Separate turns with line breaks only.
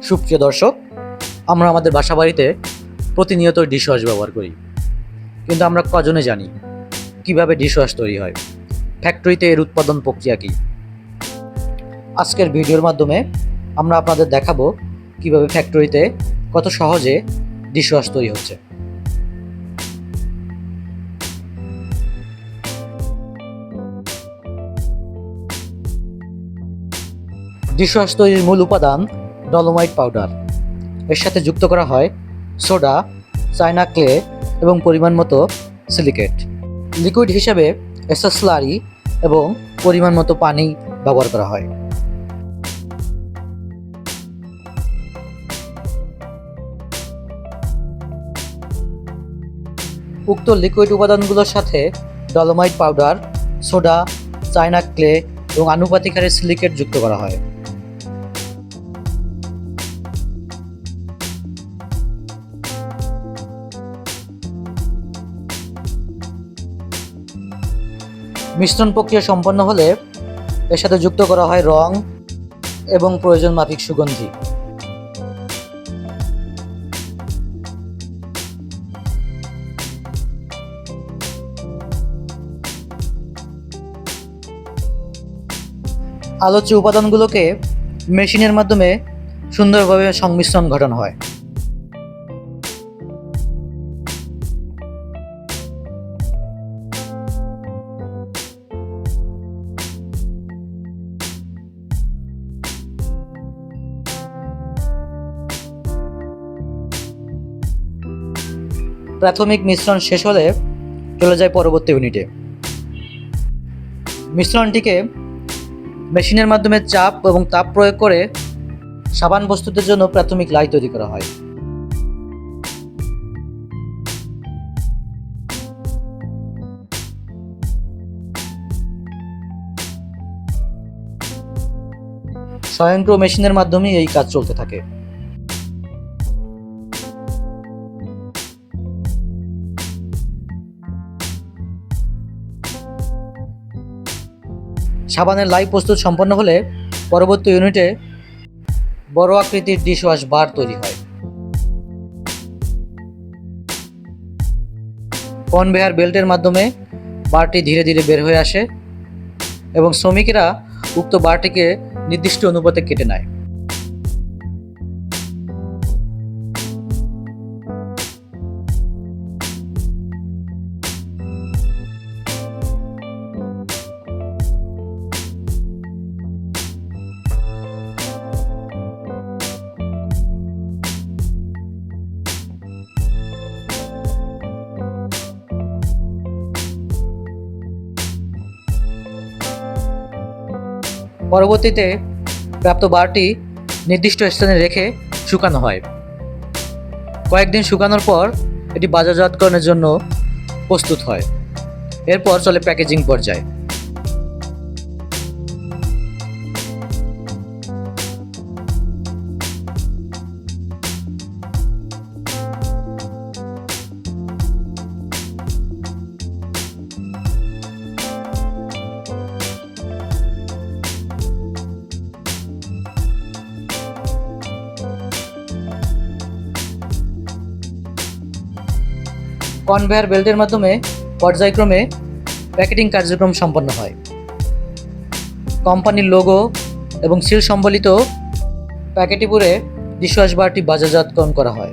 সুপ্রিয় দর্শক, আমরা আমাদের বাসাবাড়িতে প্রতিনিয়ত ডিশওয়াশ ব্যবহার করি, কিন্তু আমরা কজনে জানি কিভাবে ডিশওয়াশ তৈরি হয়, ফ্যাক্টরিতে এর উৎপাদন প্রক্রিয়া কী। আজকের ভিডিওর মাধ্যমে আমরা আপনাদের দেখাবো কিভাবে ফ্যাক্টরিতে কত সহজে ডিশওয়াশ তৈরি হচ্ছে। ডিশওয়াশ তৈরির মূল উপাদান ডলোমাইট পাউডার। এর সাথে যুক্ত করা হয় সোডা, চায়না ক্লে এবং পরিমাণ মতো সিলিকেট। লিকুইড হিসেবে এসএস স্লারি এবং পরিমাণ মতো পানি ব্যবহার করা হয়। উক্ত লিকুইড উপাদানগুলোর সাথে dolomite powder, soda, China clay এবং আনুপাতিক হারে সিলিকেট যুক্ত করা হয়। মিশ্রণ প্রক্রিয়া সম্পন্ন হলে এর সাথে যুক্ত করা হয় রং এবং প্রয়োজন মাফিক সুগন্ধি। আলোচ্য উপাদানগুলোকে মেশিনের মাধ্যমে সুন্দরভাবে সংমিশ্রণ ঘটানো হয়। প্রাথমিক মিশ্রণ শেষ হলে চলে যায় পরবর্তী ইউনিটে। মিশ্রণটিকে মেশিনের মাধ্যমে চাপ এবং তাপ প্রয়োগ করে সাবান প্রস্তুতের জন্য প্রাথমিক লাই তৈরি করা হয়। স্বয়ংক্রিয় মেশিনের মাধ্যমেই এই কাজ চলতে থাকে। সাবানের লাই প্রস্তুত সম্পন্ন হলে পরবর্তী ইউনিটে বড় আকৃতির ডিশওয়াশ বার তৈরি হয়। কনভেয়ার বেল্টের মাধ্যমে বারটি ধীরে ধীরে বের হয়ে আসে এবং শ্রমিকেরা উক্ত বারটিকে নির্দিষ্ট অনুপাতে কেটে নেয়। পরবর্তীতে প্রাপ্ত বারটি নির্দিষ্ট স্থানে রেখে শুকানো হয়। কয়েকদিন শুকানোর পর এটি বাজারজাতকরণের জন্য প্রস্তুত হয়। এরপর চলে প্যাকেজিং পর্যায়ে। কনভেয়ার বেল্টের মাধ্যমে পর্যায়ক্রমে প্যাকেটিং কার্যক্রম সম্পন্ন হয়। কোম্পানির লোগো এবং সিল সম্বলিত প্যাকেটে পুরে ডিশওয়াশ বারটি বাজারজাতকরণ করা হয়।